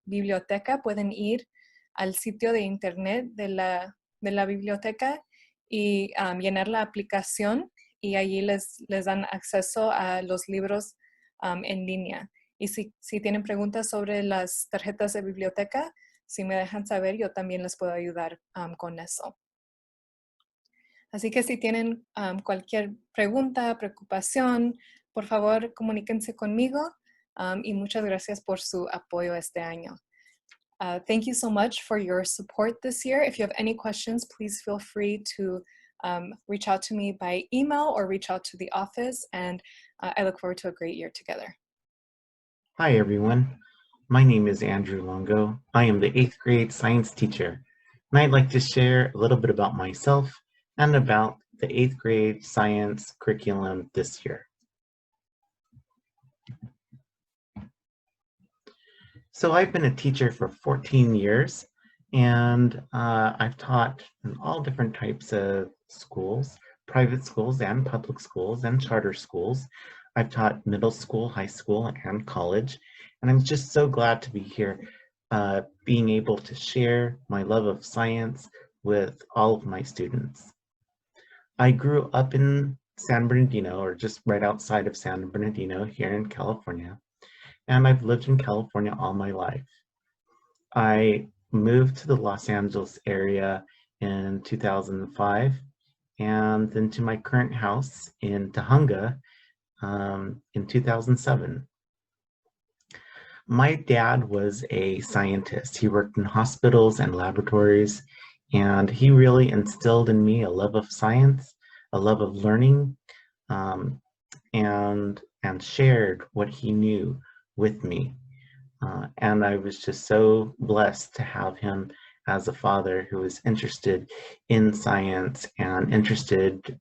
biblioteca, pueden ir al sitio de internet de la biblioteca y llenar la aplicación, y allí les dan acceso a los libros en línea. Y si tienen preguntas sobre las tarjetas de biblioteca, si me dejan saber, yo también les puedo ayudar con eso. Así que si tienen cualquier pregunta, preocupación, por favor, comuníquense conmigo, y muchas gracias por su apoyo este año. Thank you so much for your support this year. If you have any questions, please feel free to reach out to me by email or reach out to the office, and I look forward to a great year together. Hi, everyone. My name is Andrew Longo. I am the 8th grade science teacher, and I'd like to share a little bit about myself and about the 8th grade science curriculum this year. So I've been a teacher for 14 years, and I've taught in all different types of schools, private schools and public schools and charter schools. I've taught middle school, high school, and college, and I'm just so glad to be here, being able to share my love of science with all of my students. I grew up in San Bernardino, or just right outside of San Bernardino here in California, and I've lived in California all my life. I moved to the Los Angeles area in 2005, and then to my current house in Tahunga in 2007. My dad was a scientist. He worked in hospitals and laboratories, and he really instilled in me a love of science, a love of learning, and shared what he knew with me. And I was just so blessed to have him as a father who was interested in science and interested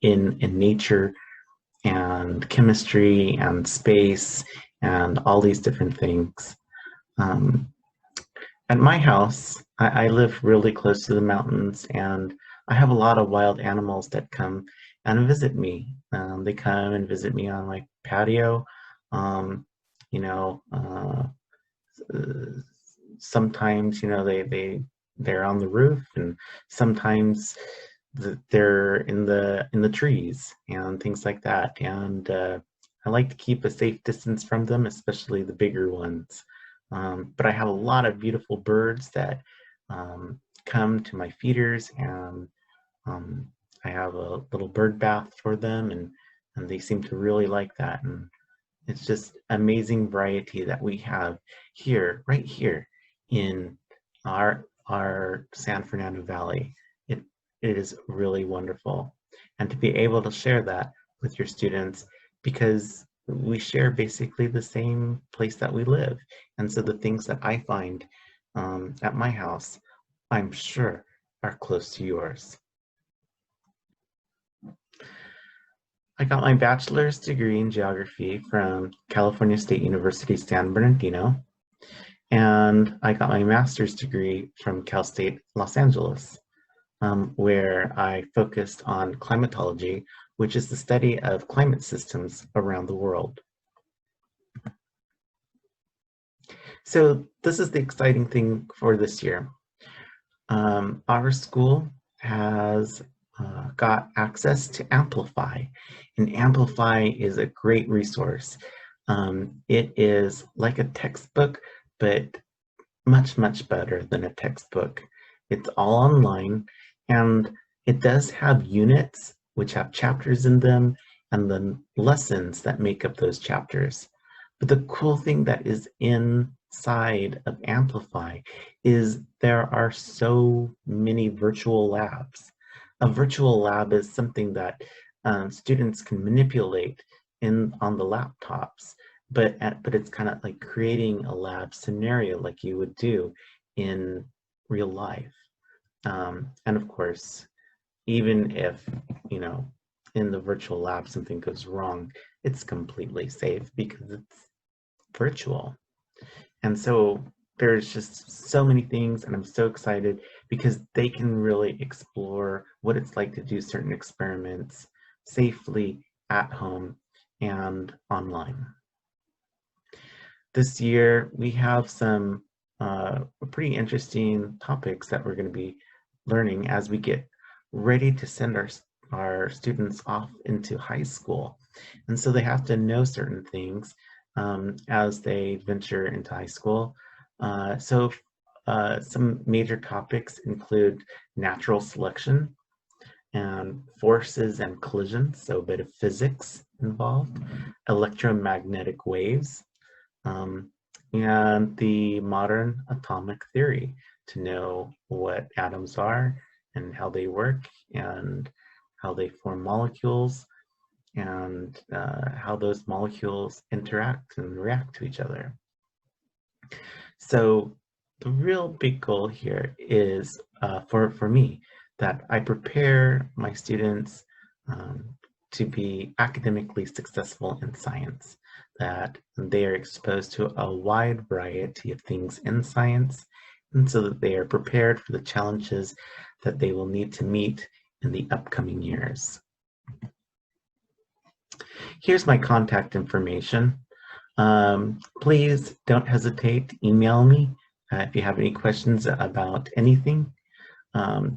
in nature and chemistry and space and all these different things. At my house, I live really close to the mountains, and I have a lot of wild animals that come and visit me. They come and visit me on my patio. Sometimes, they're on the roof, and sometimes they're in the trees and things like that. And I like to keep a safe distance from them, especially the bigger ones. But I have a lot of beautiful birds that come to my feeders, and I have a little bird bath for them, and they seem to really like that. And it's just amazing variety that we have here, right here in our San Fernando Valley. It is really wonderful. And to be able to share that with your students, because we share basically the same place that we live. And so the things that I find at my house, I'm sure are close to yours. I got my bachelor's degree in geography from California State University, San Bernardino, and I got my master's degree from Cal State Los Angeles, where I focused on climatology, which is the study of climate systems around the world. So this is the exciting thing for this year. Our school has got access to Amplify, and Amplify is a great resource. It is like a textbook, but much, much better than a textbook. It's all online, and it does have units which have chapters in them, and then lessons that make up those chapters. But the cool thing that is inside of Amplify is there are so many virtual labs. A virtual lab is something that students can manipulate on the laptops, but it's kind of like creating a lab scenario like you would do in real life. And of course, even if, in the virtual lab something goes wrong, it's completely safe because it's virtual. And so there's just so many things, and I'm so excited because they can really explore what it's like to do certain experiments safely at home and online. This year, we have some pretty interesting topics that we're going to be learning as we get ready to send our students off into high school. And so they have to know certain things as they venture into high school. Some major topics include natural selection and forces and collisions, so a bit of physics involved, electromagnetic waves, and the modern atomic theory to know what atoms are and how they work and how they form molecules and how those molecules interact and react to each other. So the real big goal here is for me that I prepare my students to be academically successful in science, that they are exposed to a wide variety of things in science, and so that they are prepared for the challenges that they will need to meet in the upcoming years. Here's my contact information. Please don't hesitate to email me if you have any questions about anything.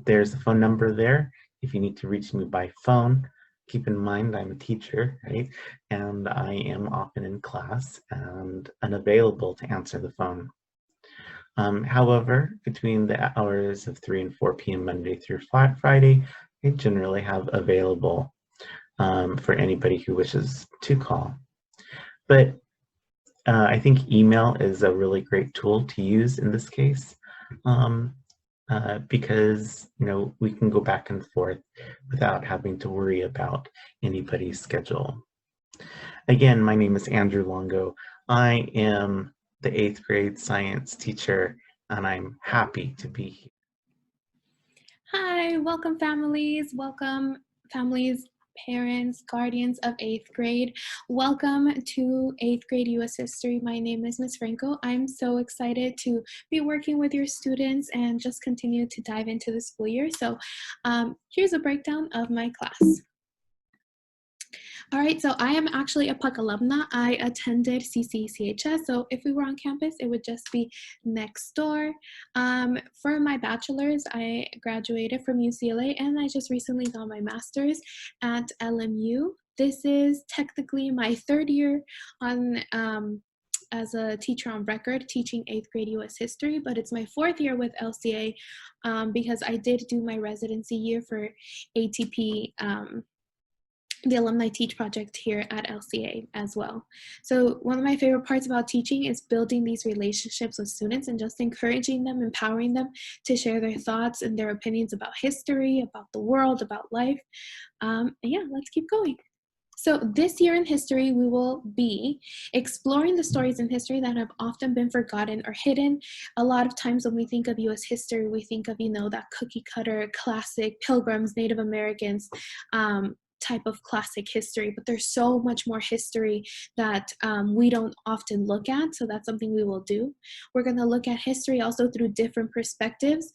There's a phone number there if you need to reach me by phone. Keep in mind I'm a teacher, right? And I am often in class and unavailable to answer the phone. However, between the hours of 3 and 4 p.m. Monday through Friday, I generally have available for anybody who wishes to call. But I think email is a really great tool to use in this case because we can go back and forth without having to worry about anybody's schedule. Again, my name is Andrew Longo. I am the 8th grade science teacher, and I'm happy to be here. Hi, welcome families, parents, guardians of 8th grade. Welcome to 8th grade US History. My name is Ms. Franco. I'm so excited to be working with your students and just continue to dive into the school year. So here's a breakdown of my class. All right, so I am actually a PUC alumna. I attended CCCHS, so if we were on campus, it would just be next door. For my bachelor's, I graduated from UCLA, and I just recently got my master's at LMU. This is technically my 3rd year on as a teacher on record teaching 8th grade US history, but it's my 4th year with LCA because I did do my residency year for ATP the Alumni Teach project here at LCA as well. So one of my favorite parts about teaching is building these relationships with students and just encouraging them, empowering them to share their thoughts and their opinions about history, about the world, about life. And yeah, let's keep going. So this year in history, we will be exploring the stories in history that have often been forgotten or hidden. A lot of times when we think of US history, we think of, that cookie cutter, classic Pilgrims, Native Americans, type of classic history, but there's so much more history that we don't often look at, so that's something we will do. We're going to look at history also through different perspectives,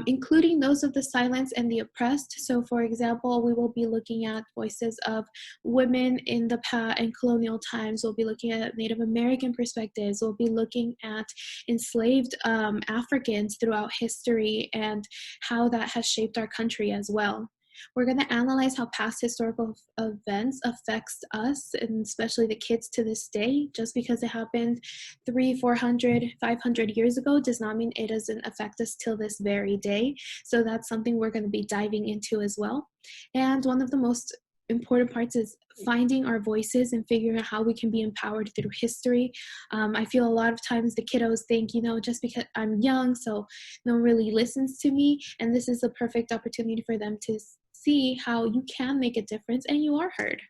including those of the silenced and the oppressed. So for example, we will be looking at voices of women in the past and colonial times. We'll be looking at Native American perspectives. We'll be looking at enslaved Africans throughout history and how that has shaped our country as well. We're going to analyze how past historical events affects us, and especially the kids to this day. Just because it happened 300, 400, 500 years ago does not mean it doesn't affect us till this very day. So that's something we're going to be diving into as well. And one of the most important parts is finding our voices and figuring out how we can be empowered through history. I feel a lot of times the kiddos think, just because I'm young, so no one really listens to me. And this is a perfect opportunity for them to see how you can make a difference and you are heard.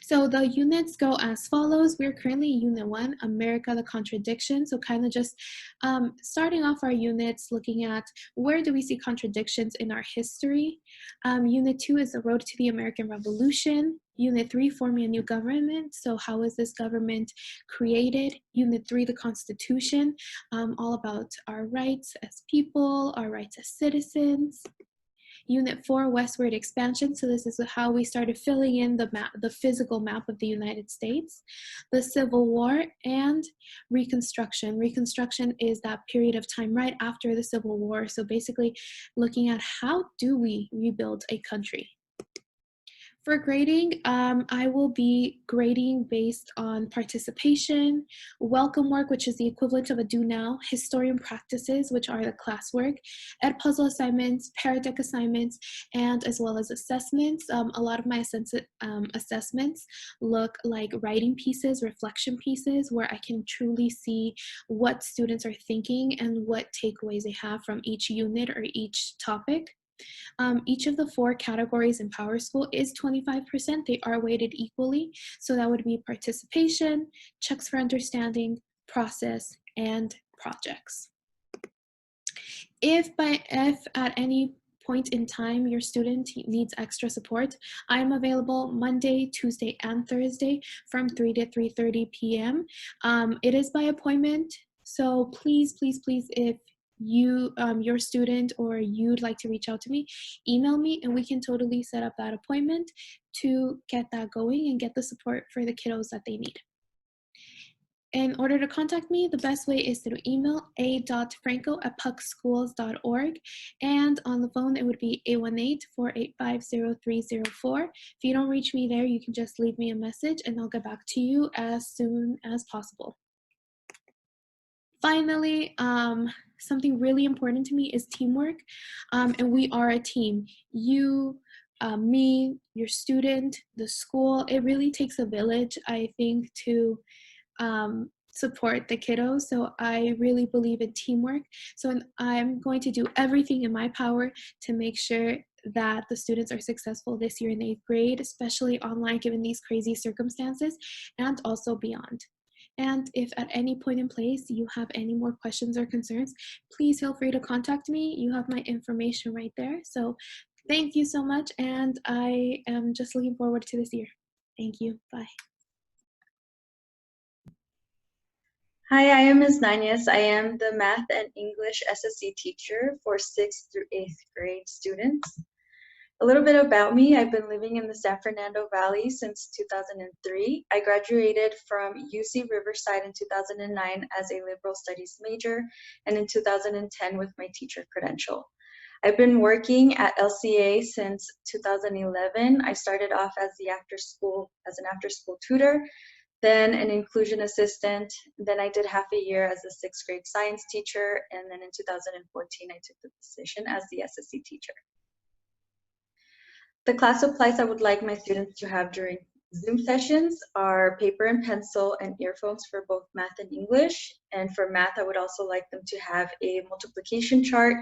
So the units go as follows. We're currently in Unit 1, America, the Contradiction. So kind of just starting off our units, looking at where do we see contradictions in our history. Unit 2 is the road to the American Revolution. Unit 3, forming a new government. So how is this government created? Unit 3, the Constitution, all about our rights as people, our rights as citizens. Unit 4, westward expansion. So this is how we started filling in the map, the physical map of the United States. The Civil War and Reconstruction. Reconstruction is that period of time right after the Civil War. So basically looking at how do we rebuild a country. For grading, I will be grading based on participation, welcome work, which is the equivalent of a do now, historian practices, which are the classwork, ed puzzle assignments, paradeck assignments, and as well as assessments. A lot of my assessments look like writing pieces, reflection pieces, where I can truly see what students are thinking and what takeaways they have from each unit or each topic. Each of the 4 categories in PowerSchool is 25%. They are weighted equally. So that would be participation, checks for understanding, process, and projects. If at any point in time your student needs extra support, I am available Monday, Tuesday, and Thursday from 3 to 3:30 p.m. It is by appointment, so please, if you, your student, or you'd like to reach out to me, email me and we can totally set up that appointment to get that going and get the support for the kiddos that they need. In order to contact me, the best way is through email, a.franco@pucschools.org, and on the phone it would be 818-485-0304. If you don't reach me there, you can just leave me a message and I'll get back to you as soon as possible. Finally, something really important to me is teamwork, and we are a team. You, me, your student, the school, it really takes a village, I think, to support the kiddos. So I really believe in teamwork. So I'm going to do everything in my power to make sure that the students are successful this year in 8th grade, especially online given these crazy circumstances, and also beyond. And if at any point in place you have any more questions or concerns, please feel free to contact me. You have my information right there. So thank you so much, and I am just looking forward to this year. Thank you. Bye. Hi, I am Ms. Nanias. I am the Math and English SSC teacher for 6th through 8th grade students. A little bit about me: I've been living in the San Fernando Valley since 2003. I graduated from UC Riverside in 2009 as a liberal studies major, and in 2010 with my teacher credential. I've been working at LCA since 2011. I started off as an after-school tutor, then an inclusion assistant. Then I did half a year as a 6th grade science teacher, and then in 2014 I took the position as the SSC teacher. The class supplies I would like my students to have during Zoom sessions are paper and pencil and earphones for both math and English. And for math, I would also like them to have a multiplication chart,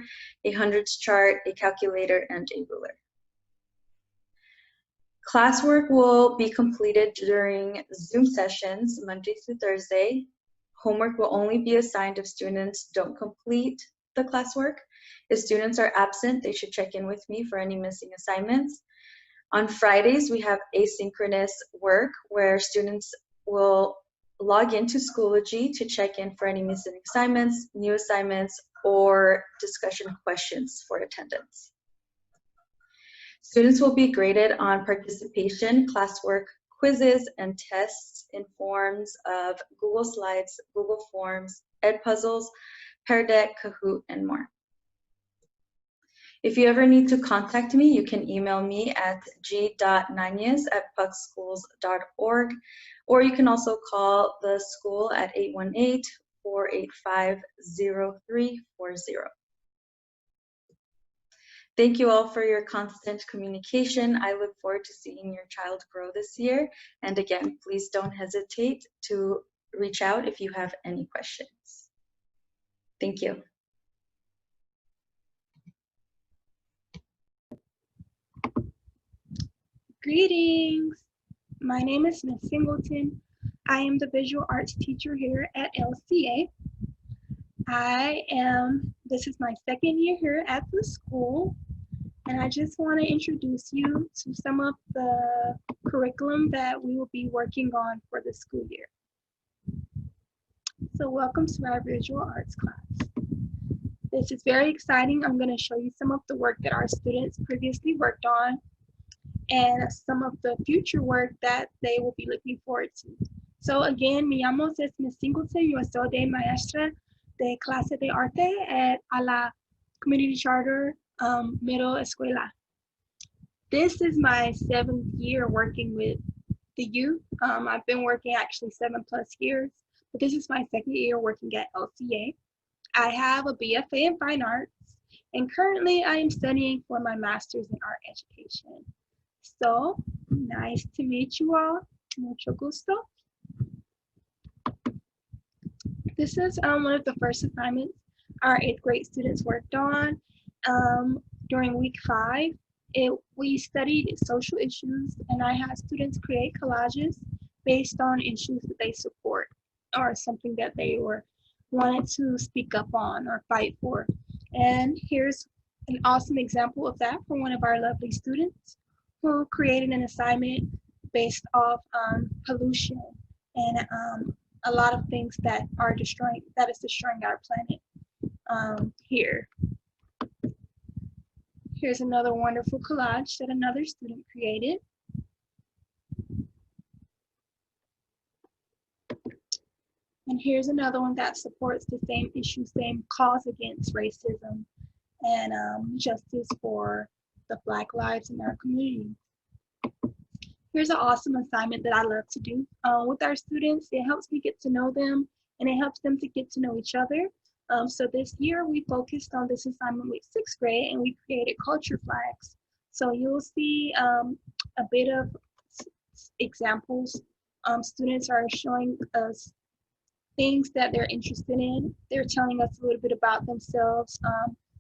a hundreds chart, a calculator, and a ruler. Classwork will be completed during Zoom sessions, Monday through Thursday. Homework will only be assigned if students don't complete the classwork. If students are absent, they should check in with me for any missing assignments. On Fridays, we have asynchronous work where students will log into Schoology to check in for any missing assignments, new assignments, or discussion questions for attendance. Students will be graded on participation, classwork, quizzes, and tests in forms of Google Slides, Google Forms, Edpuzzles, Pear Deck, Kahoot, and more. If you ever need to contact me, you can email me at g.nanias@pucschools.org, or you can also call the school at 818-485-0340. Thank you all for your constant communication. I look forward to seeing your child grow this year. And again, please don't hesitate to reach out if you have any questions. Thank you. Greetings. My name is Ms. Singleton. I am the visual arts teacher here at LCA. This is my second year here at the school, and I just want to introduce you to some of the curriculum that we will be working on for the school year. So welcome to our visual arts class. This is very exciting. I'm going to show you some of the work that our students previously worked on and some of the future work that they will be looking forward to. So again, mi llamo es Ms. Singleton. Yo soy de maestra de clase de arte a la community charter middle escuela. This is my 7th year working with the youth. I've been working actually 7+ years, but this is my 2nd year working at LCA. I have a BFA in Fine Arts, and currently I am studying for my master's in art education. So, nice to meet you all. Mucho gusto. This is one of the first assignments our 8th grade students worked on. During week 5, we studied social issues, and I had students create collages based on issues that they support or something that they were wanted to speak up on or fight for. And here's an awesome example of that from one of our lovely students who created an assignment based off pollution and a lot of things that is destroying our planet here. Here's another wonderful collage that another student created. And here's another one that supports the same issue, same cause against racism and justice for the Black lives in our community. Here's an awesome assignment that I love to do with our students. It helps me get to know them and it helps them to get to know each other. So this year we focused on this assignment with 6th grade and we created culture flags. So you'll see a bit of examples. Students are showing us things that they're interested in. They're telling us a little bit about themselves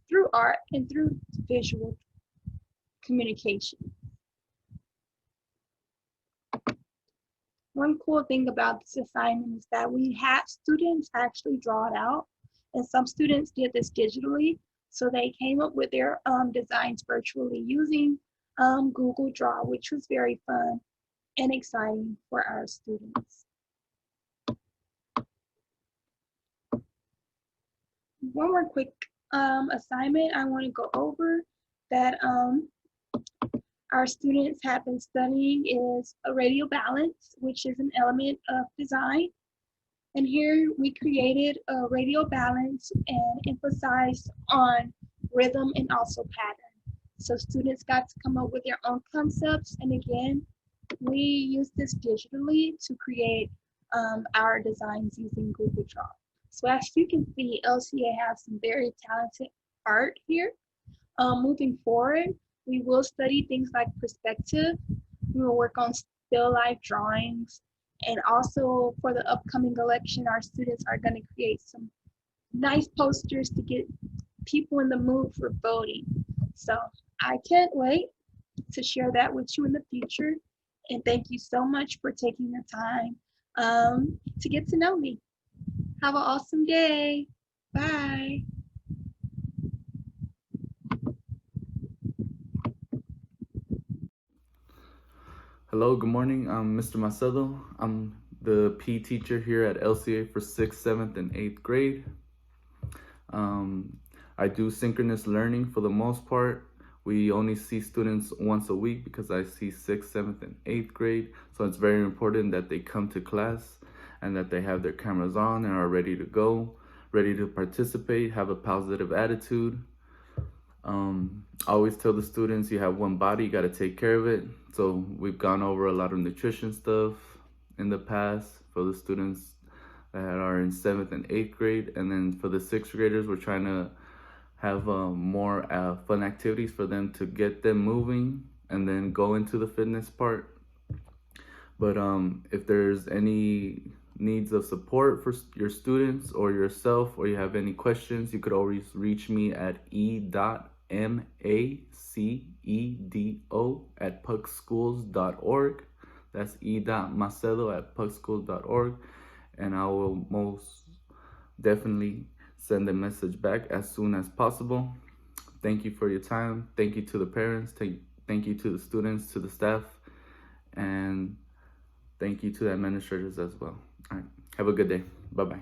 through art and through visual communication. One cool thing about this assignment is that we had students actually draw it out, and some students did this digitally. So they came up with their designs virtually using Google Draw, which was very fun and exciting for our students. One more quick assignment I want to go over that our students have been studying is a radial balance, which is an element of design. And here we created a radial balance and emphasized on rhythm and also pattern. So students got to come up with their own concepts. And again, we use this digitally to create our designs using Google Draw. So as you can see, LCA has some very talented art here. Moving forward, we will study things like perspective. We will work on still life drawings. And also for the upcoming election, our students are going to create some nice posters to get people in the mood for voting. So I can't wait to share that with you in the future. And thank you so much for taking the time to get to know me. Have an awesome day. Bye. Hello, good morning. I'm Mr. Macedo. I'm the PE teacher here at LCA for 6th, 7th, and 8th grade. I do synchronous learning for the most part. We only see students once a week because I see 6th, 7th, and 8th grade. So it's very important that they come to class and that they have their cameras on and are ready to go, ready to participate, have a positive attitude. I always tell the students, you have one body, you got to take care of it. So we've gone over a lot of nutrition stuff in the past for the students that are in 7th and 8th grade. And then for the 6th graders, we're trying to have more fun activities for them to get them moving and then go into the fitness part. But if there's any needs of support for your students or yourself, or you have any questions, you could always reach me at e.macedo@pucschools.org. That's e.macedo@pucschools.org, and I will most definitely send a message back as soon as possible. Thank you for your time. Thank you to the parents. Thank you to the students, to the staff, and thank you to the administrators as well. All right. Have a good day. Bye-bye.